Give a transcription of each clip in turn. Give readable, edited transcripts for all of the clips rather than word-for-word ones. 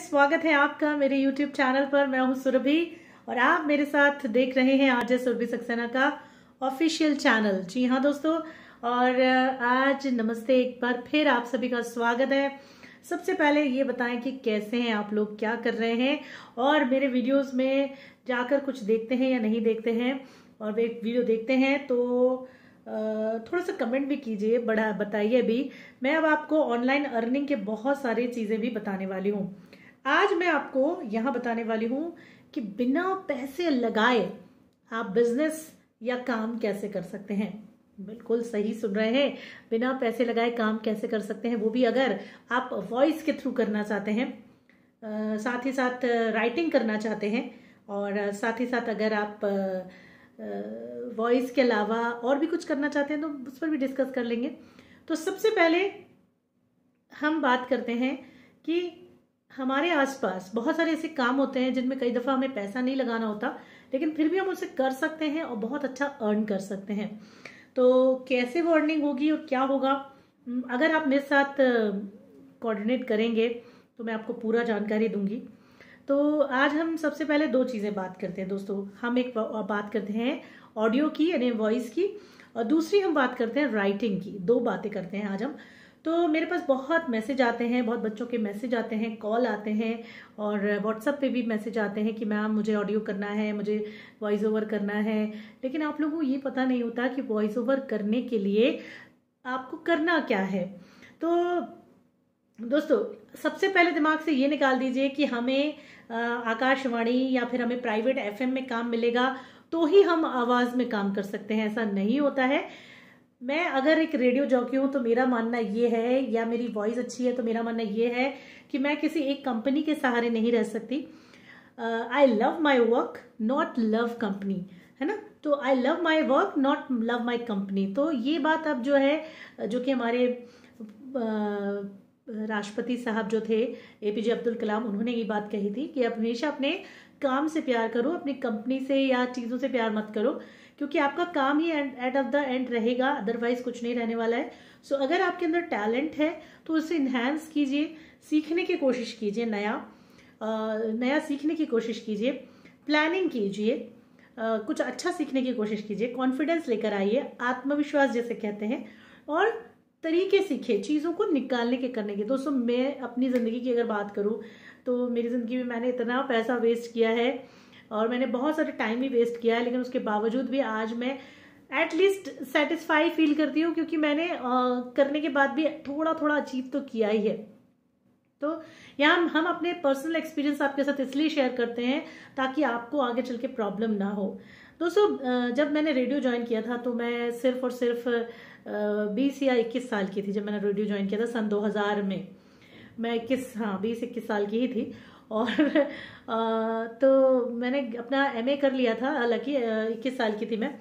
स्वागत है आपका मेरे YouTube चैनल पर। मैं हूं सुरभि और आप मेरे साथ देख रहे हैं आरजे सुरभि सक्सेना का ऑफिशियल चैनल। जी हाँ दोस्तों, और आज नमस्ते, एक बार फिर आप सभी का स्वागत है। सबसे पहले ये बताएं कि कैसे हैं आप लोग, क्या कर रहे हैं और मेरे वीडियोस में जाकर कुछ देखते हैं या नहीं देखते हैं, और वे वीडियो देखते हैं तो थोड़ा सा कमेंट भी कीजिए, बड़ा बताइए भी। मैं अब आपको ऑनलाइन अर्निंग के बहुत सारी चीज़ें भी बताने वाली हूँ। आज मैं आपको यहाँ बताने वाली हूँ कि बिना पैसे लगाए आप बिजनेस या काम कैसे कर सकते हैं। बिल्कुल सही सुन रहे हैं, बिना पैसे लगाए काम कैसे कर सकते हैं, वो भी अगर आप वॉइस के थ्रू करना चाहते हैं, साथ ही साथ राइटिंग करना चाहते हैं, और साथ ही साथ अगर आप वॉइस के अलावा और भी कुछ करना चाहते हैं तो उस पर भी डिस्कस कर लेंगे। तो सबसे पहले हम बात करते हैं कि हमारे आसपास बहुत सारे ऐसे काम होते हैं जिनमें कई दफ़ा हमें पैसा नहीं लगाना होता, लेकिन फिर भी हम उसे कर सकते हैं और बहुत अच्छा अर्न कर सकते हैं। तो कैसे वो अर्निंग होगी और क्या होगा, अगर आप मेरे साथ कोऑर्डिनेट करेंगे तो मैं आपको पूरा जानकारी दूंगी। तो आज हम सबसे पहले दो चीज़ें बात करते हैं दोस्तों। हम एक बात करते हैं ऑडियो की यानी वॉइस की, और दूसरी हम बात करते हैं राइटिंग की। दो बातें करते हैं आज हम। तो मेरे पास बहुत मैसेज आते हैं, बहुत बच्चों के मैसेज आते हैं, कॉल आते हैं, और व्हाट्सएप पे भी मैसेज आते हैं कि मैम मुझे ऑडियो करना है, मुझे वॉइस ओवर करना है। लेकिन आप लोगों को ये पता नहीं होता कि वॉइस ओवर करने के लिए आपको करना क्या है। तो दोस्तों सबसे पहले दिमाग से ये निकाल दीजिए कि हमें आकाशवाणी या फिर हमें प्राइवेट एफएम में काम मिलेगा तो ही हम आवाज़ में काम कर सकते हैं, ऐसा नहीं होता है। मैं अगर एक रेडियो जॉकी हूँ तो मेरा मानना ये है, या मेरी वॉइस अच्छी है तो मेरा मानना ये है कि मैं किसी एक कंपनी के सहारे नहीं रह सकती। I love my work not love company, है ना। तो I love my work not love my company. तो ये बात अब जो है, जो कि हमारे राष्ट्रपति साहब जो थे एपीजे अब्दुल कलाम, उन्होंने ये बात कही थी कि आप हमेशा अपने काम से प्यार करो, अपनी कंपनी से या चीज़ों से प्यार मत करो, क्योंकि आपका काम ही एट ऑफ द एंड रहेगा, अदरवाइज कुछ नहीं रहने वाला है। सो अगर आपके अंदर टैलेंट है तो उसे इन्हांस कीजिए, सीखने की कोशिश कीजिए, नया सीखने की कोशिश कीजिए, प्लानिंग कीजिए, कुछ अच्छा सीखने की कोशिश कीजिए, कॉन्फिडेंस लेकर आइए, आत्मविश्वास जैसे कहते हैं, और तरीके सीखे चीज़ों को निकालने के करने के। दोस्तों मैं अपनी ज़िंदगी की अगर बात करूँ तो मेरी ज़िंदगी में मैंने इतना पैसा वेस्ट किया है और मैंने बहुत सारे टाइम भी वेस्ट किया है, लेकिन उसके बावजूद भी आज मैं एटलीस्ट सेटिस्फाई फील करती हूँ, क्योंकि मैंने करने के बाद भी थोड़ा थोड़ा अचीव तो किया ही है। तो यहाँ हम अपने पर्सनल एक्सपीरियंस आपके साथ इसलिए शेयर करते हैं ताकि आपको आगे चल के प्रॉब्लम ना हो। दोस्तों जब मैंने रेडियो ज्वाइन किया था तो मैं सिर्फ और सिर्फ 20 या 21 साल की थी। जब मैंने रेडियो ज्वाइन किया था सन 2000 में, मैं 20-21 साल की ही थी। और तो मैंने अपना एमए कर लिया था, हालांकि 21 साल की थी मैं।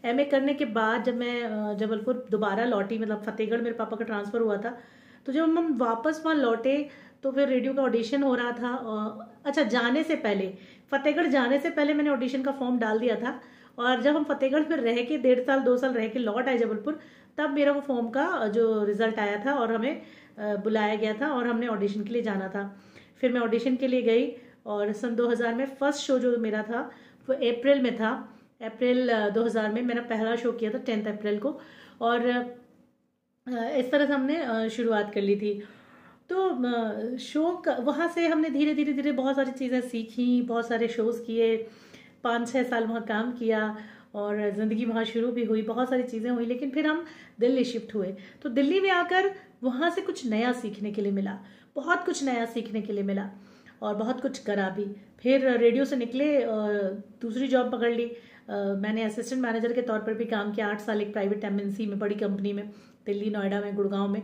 एमए करने के बाद जब मैं जबलपुर दोबारा लौटी, मतलब फतेहगढ़ मेरे पापा का ट्रांसफ़र हुआ था, तो जब हम वापस वहाँ लौटे तो फिर रेडियो का ऑडिशन हो रहा था। अच्छा, जाने से पहले, फतेहगढ़ जाने से पहले मैंने ऑडिशन का फॉर्म डाल दिया था, और जब हम फतेहगढ़ में रह के 1.5 साल 2 साल रह के लौट आए जबलपुर, तब मेरा वो फॉर्म का जो रिजल्ट आया था और हमें बुलाया गया था और हमने ऑडिशन के लिए जाना था। फिर मैं ऑडिशन के लिए गई और सन 2000 में फर्स्ट शो जो मेरा था वो अप्रैल में था। अप्रैल 2000 में मैंने पहला शो किया था 10 अप्रैल को, और इस तरह से हमने शुरुआत कर ली थी। तो शो का वहाँ से हमने धीरे धीरे धीरे बहुत सारी चीज़ें सीखी, बहुत सारे शोज़ किए, 5-6 साल वहाँ काम किया और ज़िंदगी वहाँ शुरू भी हुई, बहुत सारी चीज़ें हुई। लेकिन फिर हम दिल्ली शिफ्ट हुए, तो दिल्ली में आकर वहाँ से कुछ नया सीखने के लिए मिला, बहुत कुछ नया सीखने के लिए मिला, और बहुत कुछ करा भी। फिर रेडियो से निकले, दूसरी जॉब पकड़ ली। मैंने असिस्टेंट मैनेजर के तौर पर भी काम किया 8 साल एक प्राइवेट एमएनसी में, बड़ी कंपनी में, दिल्ली, नोएडा में, गुड़गांव में।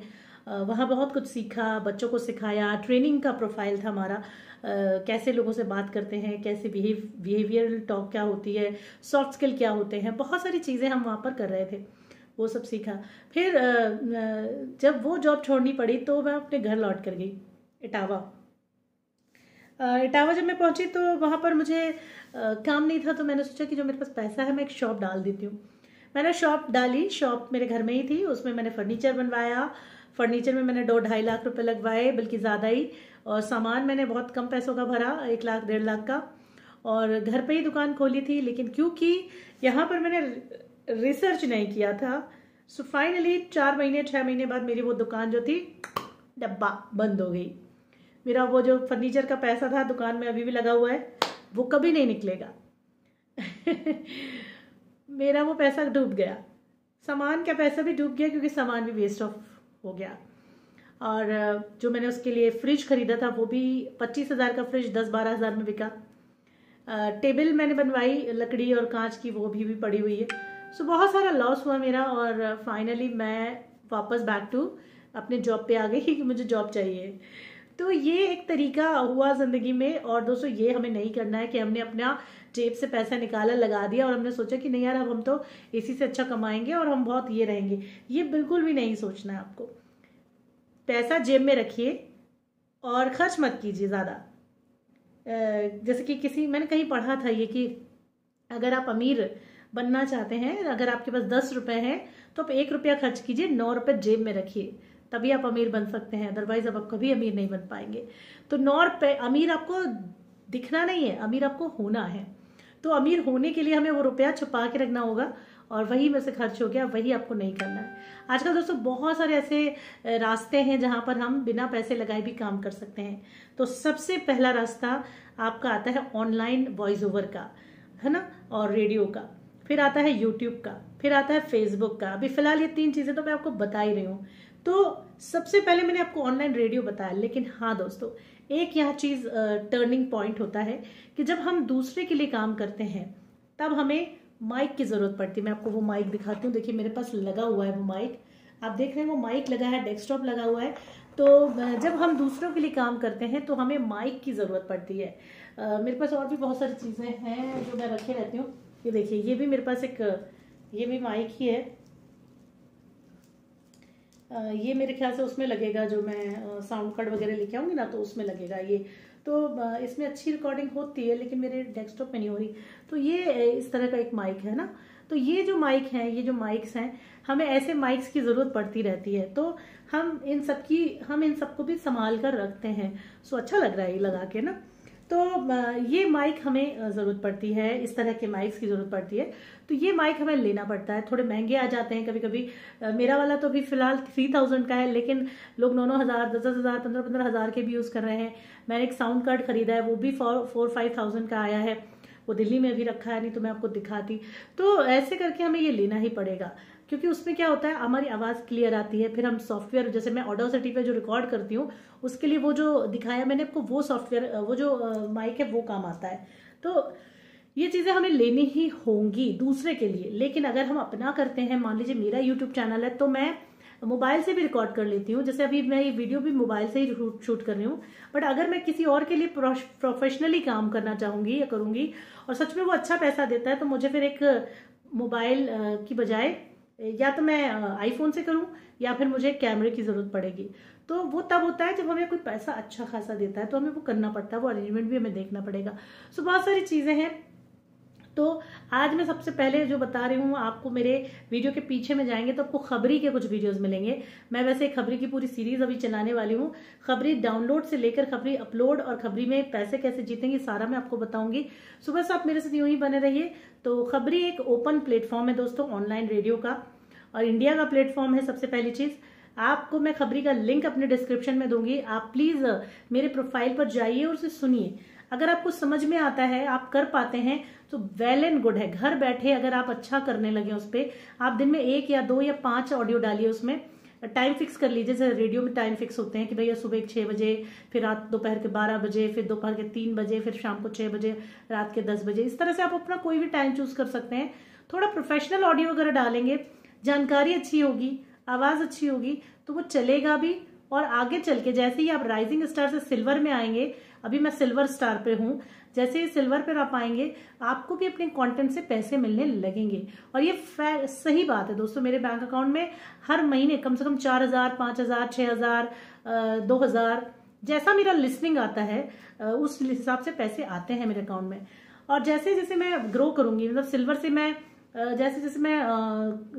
वहाँ बहुत कुछ सीखा, बच्चों को सिखाया, ट्रेनिंग का प्रोफाइल था हमारा, कैसे लोगों से बात करते हैं, कैसे बिहेवियरल टॉक क्या होती है, सॉफ्ट स्किल क्या होते हैं, बहुत सारी चीज़ें हम वहाँ पर कर रहे थे, वो सब सीखा। फिर जब वो जॉब छोड़नी पड़ी तो मैं अपने घर लौट कर गई इटावा। इटावा जब मैं पहुंची तो वहाँ पर मुझे काम नहीं था, तो मैंने सोचा कि जो मेरे पास पैसा है मैं एक शॉप डाल देती हूँ। मैंने शॉप डाली, शॉप मेरे घर में ही थी, उसमें मैंने फर्नीचर बनवाया। फर्नीचर में मैंने 2-2.5 लाख रुपए लगवाए, बल्कि ज़्यादा ही। और सामान मैंने बहुत कम पैसों का भरा, 1 लाख 1.5 लाख का, और घर पे ही दुकान खोली थी। लेकिन क्योंकि यहाँ पर मैंने रिसर्च नहीं किया था, सो फाइनली 4 महीने 6 महीने बाद मेरी वो दुकान जो थी डब्बा बंद हो गई। मेरा वो जो फर्नीचर का पैसा था दुकान में अभी भी लगा हुआ है, वो कभी नहीं निकलेगा। मेरा वो पैसा डूब गया, सामान का पैसा भी डूब गया, क्योंकि सामान भी वेस्ट ऑफ हो गया। और जो मैंने उसके लिए फ्रिज खरीदा था वो भी 25,000 का फ्रिज 10-12 हज़ार में बिका। टेबल मैंने बनवाई लकड़ी और कांच की, वो भी पड़ी हुई है। सो बहुत सारा लॉस हुआ मेरा, और फाइनली मैं वापस बैक टू अपने जॉब पे आ गई कि मुझे जॉब चाहिए। तो ये एक तरीका हुआ ज़िंदगी में। और दोस्तों ये हमें नहीं करना है कि हमने अपना जेब से पैसा निकाला, लगा दिया, और हमने सोचा कि नहीं यार अब हम तो इसी से अच्छा कमाएंगे और हम बहुत ये रहेंगे। ये बिल्कुल भी नहीं सोचना है आपको। पैसा जेब में रखिए और खर्च मत कीजिए ज़्यादा। जैसे कि मैंने कहीं पढ़ा था ये कि अगर आप अमीर बनना चाहते हैं, अगर आपके पास 10 रुपए हैं तो आप 1 रुपया खर्च कीजिए, 9 रुपये जेब में रखिए, तभी आप अमीर बन सकते हैं। अदरवाइज आप कभी अमीर नहीं बन पाएंगे। तो 9 रुपये, अमीर आपको दिखना नहीं है, अमीर आपको होना है। तो अमीर होने के लिए हमें वो रुपया छुपा के रखना होगा, और वही में से खर्च हो गया, वही आपको नहीं करना है। आजकल दोस्तों बहुत सारे ऐसे रास्ते हैं जहां पर हम बिना पैसे लगाए भी काम कर सकते हैं। तो सबसे पहला रास्ता आपका आता है ऑनलाइन वॉइस ओवर का, है ना, और रेडियो का। फिर आता है यूट्यूब का, फिर आता है फेसबुक का। अभी फिलहाल ये 3 चीजें तो मैं आपको बता ही रही हूँ। तो सबसे पहले मैंने आपको ऑनलाइन रेडियो बताया। लेकिन हाँ दोस्तों, एक यह चीज टर्निंग पॉइंट होता है कि जब हम दूसरे के लिए काम करते हैं तब हमें माइक की जरूरत पड़ती है। मैं आपको वो माइक दिखाती हूँ। देखिए मेरे पास लगा हुआ है वो माइक, आप देख रहे हैं वो माइक लगा है, डेस्कटॉप लगा हुआ है। तो जब हम दूसरों के लिए काम करते हैं तो हमें माइक की जरूरत पड़ती है। मेरे पास और भी बहुत सारी चीजें हैं जो मैं रखे रहती हूँ। ये देखिए, ये भी मेरे पास ये भी माइक ही है। ये मेरे ख्याल से उसमें लगेगा, जो मैं साउंड कार्ड वगैरह लेके आऊंगी ना, तो उसमें लगेगा ये। तो इसमें अच्छी रिकॉर्डिंग होती है, लेकिन मेरे डेस्कटॉप में नहीं हो रही। तो ये इस तरह का एक माइक है ना। तो ये जो माइक है, ये जो माइक्स हैं, हमें ऐसे माइक्स की जरूरत पड़ती रहती है। तो हम इन सबको भी संभाल कर रखते हैं। सो अच्छा लग रहा है ये लगा के ना। तो ये माइक हमें जरूरत पड़ती है, इस तरह के माइक्स की जरूरत पड़ती है। तो ये माइक हमें लेना पड़ता है, थोड़े महंगे आ जाते हैं कभी कभी। मेरा वाला तो अभी फिलहाल 3000 का है, लेकिन लोग 9-9 हज़ार, 10-10 हज़ार, 15-15 हज़ार के भी यूज कर रहे हैं। मैंने एक साउंड कार्ड खरीदा है, वो भी 4-5 थाउजेंड का आया है। वो दिल्ली में भी रखा है, नहीं तो मैं आपको दिखाती। तो ऐसे करके हमें ये लेना ही पड़ेगा, क्योंकि उसमें क्या होता है, हमारी आवाज़ क्लियर आती है। फिर हम सॉफ्टवेयर, जैसे मैं ऑडासिटी पे जो रिकॉर्ड करती हूँ, उसके लिए वो जो दिखाया मैंने आपको, वो सॉफ्टवेयर, वो जो माइक है वो काम आता है। तो ये चीज़ें हमें लेनी ही होंगी दूसरे के लिए। लेकिन अगर हम अपना करते हैं, मान लीजिए मेरा यूट्यूब चैनल है, तो मैं मोबाइल से भी रिकॉर्ड कर लेती हूँ। जैसे अभी मैं ये वीडियो भी मोबाइल से ही शूट कर रही हूँ। बट अगर मैं किसी और के लिए प्रोफेशनली काम करना चाहूंगी या करूंगी, और सच में वो अच्छा पैसा देता है, तो मुझे फिर एक मोबाइल की बजाय या तो मैं आईफोन से करूं, या फिर मुझे कैमरे की जरूरत पड़ेगी। तो वो तब होता है जब हमें कोई पैसा अच्छा खासा देता है, तो हमें वो करना पड़ता है, वो अरेंजमेंट भी हमें देखना पड़ेगा। सो बहुत सारी चीजें हैं। तो आज मैं सबसे पहले जो बता रही हूँ आपको, मेरे वीडियो के पीछे में जाएंगे तो आपको खबरी के कुछ वीडियोस मिलेंगे। मैं वैसे खबरी की पूरी सीरीज अभी चलाने वाली हूँ। खबरी डाउनलोड से लेकर खबरी अपलोड और खबरी में पैसे कैसे जीतेंगे, सारा मैं आपको बताऊंगी। सुबह से आप मेरे साथ यूं ही बने रहिए। तो खबरी एक ओपन प्लेटफॉर्म है दोस्तों, ऑनलाइन रेडियो का, और इंडिया का प्लेटफॉर्म है। सबसे पहली चीज, आपको मैं खबरी का लिंक अपने डिस्क्रिप्शन में दूंगी। आप प्लीज मेरे प्रोफाइल पर जाइए और उसे सुनिए। अगर आपको समझ में आता है, आप कर पाते हैं, तो वेल एंड गुड है। घर बैठे अगर आप अच्छा करने लगे उस पर, आप दिन में 1 या 2 या 5 ऑडियो डालिए। उसमें टाइम फिक्स कर लीजिए। जैसे रेडियो में टाइम फिक्स होते हैं कि भैया सुबह 6 बजे, फिर रात दोपहर के 12 बजे, फिर दोपहर के 3 बजे, फिर शाम को 6 बजे, रात के 10 बजे। इस तरह से आप अपना कोई भी टाइम चूज कर सकते हैं। थोड़ा प्रोफेशनल ऑडियो वगैरह डालेंगे, जानकारी अच्छी होगी, आवाज अच्छी होगी, तो वो चलेगा भी। और आगे चल के जैसे ही आप राइजिंग स्टार से सिल्वर में आएंगे, अभी मैं सिल्वर स्टार पे हूं, जैसे ही सिल्वर पे आप आएंगे, आपको भी अपने कंटेंट से पैसे मिलने लगेंगे। और ये सही बात है दोस्तों। मेरे बैंक अकाउंट में हर महीने कम से कम 4000, 5000, 6000, 2000, जैसा मेरा लिसनिंग आता है उस हिसाब से पैसे आते हैं मेरे अकाउंट में। और जैसे जैसे मैं ग्रो करूंगी, मतलब सिल्वर से मैं जैसे जैसे मैं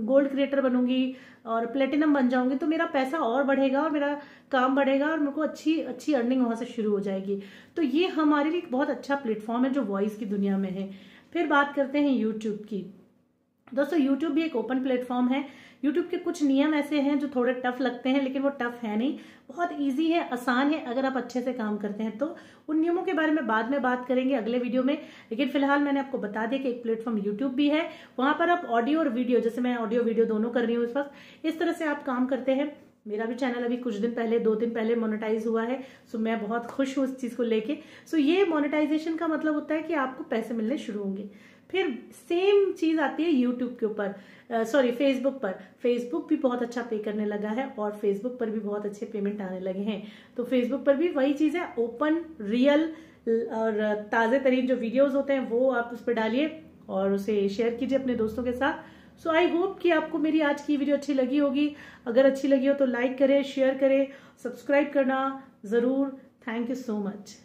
गोल्ड क्रिएटर बनूंगी और प्लेटिनम बन जाऊंगी तो मेरा पैसा और बढ़ेगा और मेरा काम बढ़ेगा और मेरे को अच्छी अच्छी अर्निंग वहां से शुरू हो जाएगी। तो ये हमारे लिए एक बहुत अच्छा प्लेटफॉर्म है जो वॉइस की दुनिया में है। फिर बात करते हैं यूट्यूब की। दोस्तों यूट्यूब भी एक ओपन प्लेटफॉर्म है। यूट्यूब के कुछ नियम ऐसे हैं जो थोड़े टफ लगते हैं, लेकिन वो टफ है नहीं, बहुत इजी है, आसान है अगर आप अच्छे से काम करते हैं तो। उन नियमों के बारे में बाद में बात करेंगे अगले वीडियो में, लेकिन फिलहाल मैंने आपको बता दिया कि एक प्लेटफॉर्म यूट्यूब भी है। वहां पर आप ऑडियो और वीडियो, जैसे मैं ऑडियो वीडियो दोनों कर रही हूँ इस वक्त, इस तरह से आप काम करते हैं। मेरा भी चैनल अभी कुछ दिन पहले, 2 दिन पहले मोनेटाइज हुआ है। सो मैं बहुत खुश हूँ इस चीज को लेके। सो ये मोनेटाइजेशन का मतलब होता है कि आपको पैसे मिलने शुरू होंगे। फिर सेम चीज आती है यूट्यूब के ऊपर, सॉरी फेसबुक पर। फेसबुक भी बहुत अच्छा पे करने लगा है और फेसबुक पर भी बहुत अच्छे पेमेंट आने लगे हैं। तो फेसबुक पर भी वही चीज है, ओपन, रियल और ताजे तरीन जो वीडियोस होते हैं वो आप उस पर डालिए और उसे शेयर कीजिए अपने दोस्तों के साथ। सो आई होप कि आपको मेरी आज की वीडियो अच्छी लगी होगी। अगर अच्छी लगी हो तो लाइक करें, शेयर करें, सब्सक्राइब करना जरूर। Thank you so much.